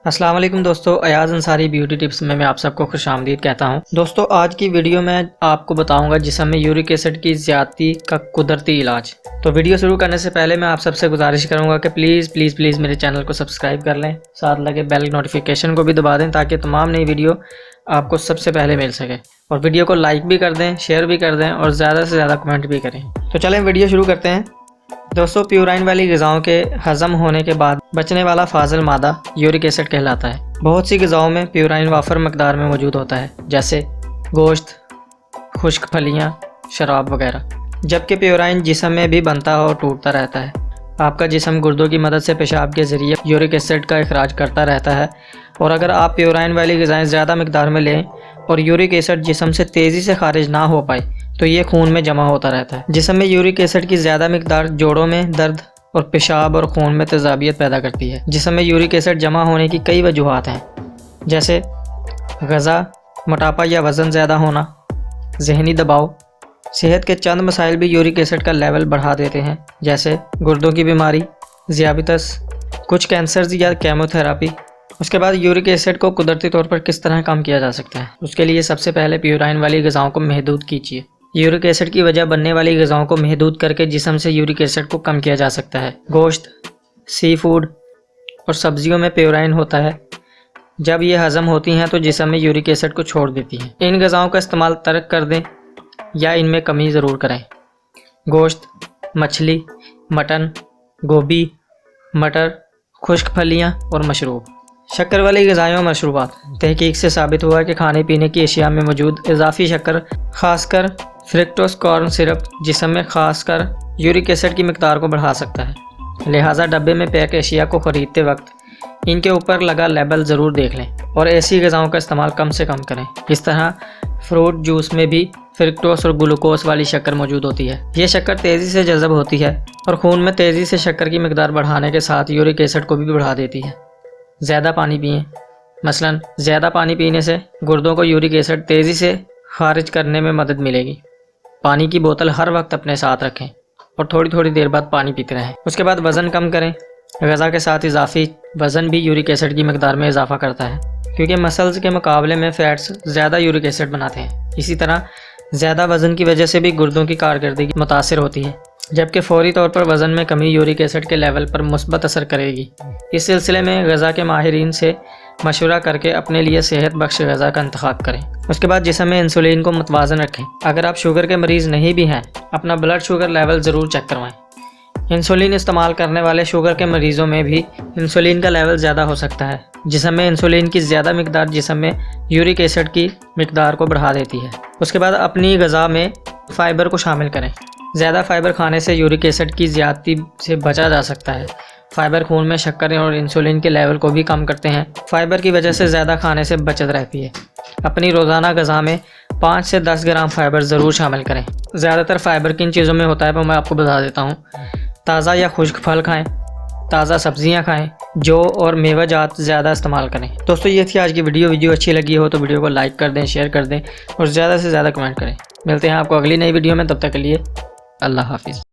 السلام علیکم دوستو، ایاز انصاری بیوٹی ٹپس میں آپ سب کو خوش آمدید کہتا ہوں۔ دوستو آج کی ویڈیو میں آپ کو بتاؤں گا جسم میں یورک ایسڈ کی زیادتی کا قدرتی علاج۔ تو ویڈیو شروع کرنے سے پہلے میں آپ سب سے گزارش کروں گا کہ پلیز میرے چینل کو سبسکرائب کر لیں، ساتھ لگے بیل نوٹیفیکیشن کو بھی دبا دیں تاکہ تمام نئی ویڈیو آپ کو سب سے پہلے مل سکے، اور ویڈیو کو لائک بھی کر دیں، شیئر بھی کر دیں اور زیادہ سے زیادہ کمنٹ بھی کریں۔ تو چلیں ویڈیو شروع کرتے ہیں۔ دوستو پیورائن والی غذاؤں کے ہضم ہونے کے بعد بچنے والا فاضل مادہ یورک ایسڈ کہلاتا ہے۔ بہت سی غذاؤں میں پیورائن وافر مقدار میں موجود ہوتا ہے، جیسے گوشت، خشک پھلیاں، شراب وغیرہ، جبکہ پیورائن جسم میں بھی بنتا اور ٹوٹتا رہتا ہے۔ آپ کا جسم گردوں کی مدد سے پیشاب کے ذریعے یورک ایسڈ کا اخراج کرتا رہتا ہے، اور اگر آپ پیورائن والی غذائیں زیادہ مقدار میں لیں اور یورک ایسڈ جسم سے تیزی سے خارج نہ ہو پائے تو یہ خون میں جمع ہوتا رہتا ہے۔ جسم میں یورک ایسڈ کی زیادہ مقدار جوڑوں میں درد اور پیشاب اور خون میں تیزابیت پیدا کرتی ہے۔ جسم میں یورک ایسڈ جمع ہونے کی کئی وجوہات ہیں، جیسے غذا، موٹاپا یا وزن زیادہ ہونا، ذہنی دباؤ۔ صحت کے چند مسائل بھی یورک ایسڈ کا لیول بڑھا دیتے ہیں، جیسے گردوں کی بیماری، ذیابیطس، کچھ کینسرز یا کیمو تھراپی۔ اس کے بعد یورک ایسڈ کو قدرتی طور پر کس طرح کم کیا جا سکتا ہے؟ اس کے لیے سب سے پہلے پیورائن والی غذاؤں کو محدود کیجیے۔ یورک ایسڈ کی وجہ بننے والی غذاؤں کو محدود کر کے جسم سے یورک ایسڈ کو کم کیا جا سکتا ہے۔ گوشت، سی فوڈ اور سبزیوں میں پیورائن ہوتا ہے، جب یہ ہضم ہوتی ہیں تو جسم میں یورک ایسڈ کو چھوڑ دیتی ہیں۔ ان غذاؤں کا استعمال ترک کر دیں یا ان میں کمی ضرور کریں۔ گوشت، مچھلی، مٹن، گوبھی، مٹر، خشک پھلیاں اور مشروب۔ شکر والی غذائیں اور مشروبات۔ تحقیق سے ثابت ہوا ہے کہ کھانے پینے کی اشیاء میں موجود اضافی شکر، خاص کر فرکٹوز کارن سرپ، جسم میں خاص کر یورک ایسڈ کی مقدار کو بڑھا سکتا ہے۔ لہٰذا ڈبے میں پیک اشیاء کو خریدتے وقت ان کے اوپر لگا لیبل ضرور دیکھ لیں اور ایسی غذاؤں کا استعمال کم سے کم کریں۔ اس طرح فروٹ جوس میں بھی فرکٹوز اور گلوکوز والی شکر موجود ہوتی ہے۔ یہ شکر تیزی سے جذب ہوتی ہے اور خون میں تیزی سے شکر کی مقدار بڑھانے کے ساتھ یورک ایسڈ کو بھی بڑھا دیتی ہے۔ زیادہ پانی پئیں۔ مثلاً زیادہ پانی پینے سے گردوں کو یورک ایسڈ تیزی سے خارج کرنے میں مدد ملے گی۔ پانی کی بوتل ہر وقت اپنے ساتھ رکھیں اور تھوڑی دیر بعد پانی پیتے رہیں۔ اس کے بعد وزن کم کریں۔ غذا کے ساتھ اضافی وزن بھی یورک ایسڈ کی مقدار میں اضافہ کرتا ہے، کیونکہ مسلز کے مقابلے میں فیٹس زیادہ یورک ایسڈ بناتے ہیں۔ اسی طرح زیادہ وزن کی وجہ سے بھی گردوں کی کارکردگی متاثر ہوتی ہے، جبکہ فوری طور پر وزن میں کمی یورک ایسڈ کے لیول پر مثبت اثر کرے گی۔ اس سلسلے میں غذا کے ماہرین سے مشورہ کر کے اپنے لیے صحت بخش غذا کا انتخاب کریں۔ اس کے بعد جسم میں انسولین کو متوازن رکھیں۔ اگر آپ شوگر کے مریض نہیں بھی ہیں، اپنا بلڈ شوگر لیول ضرور چیک کروائیں۔ انسولین استعمال کرنے والے شوگر کے مریضوں میں بھی انسولین کا لیول زیادہ ہو سکتا ہے۔ جسم میں انسولین کی زیادہ مقدار جسم میں یورک ایسڈ کی مقدار کو بڑھا دیتی ہے۔ اس کے بعد اپنی غذا میں فائبر کو شامل کریں۔ زیادہ فائبر کھانے سے یورک ایسڈ کی زیادتی سے بچا جا سکتا ہے۔ فائبر خون میں شکر اور انسولین کے لیول کو بھی کم کرتے ہیں۔ فائبر کی وجہ سے زیادہ کھانے سے بچت رہتی ہے۔ اپنی روزانہ غذا میں 5 سے 10 گرام فائبر ضرور شامل کریں۔ زیادہ تر فائبر کن چیزوں میں ہوتا ہے وہ میں آپ کو بتا دیتا ہوں۔ تازہ یا خشک پھل کھائیں، تازہ سبزیاں کھائیں، جو اور میوہ جات زیادہ استعمال کریں۔ دوستو یہ تھی آج کی ویڈیو اچھی لگی ہو تو ویڈیو کو لائک کر دیں، شیئر کر دیں اور زیادہ سے زیادہ کمنٹ کریں۔ ملتے ہیں آپ کو اگلی نئی ویڈیو میں، تب تک کے لیے اللہ حافظ۔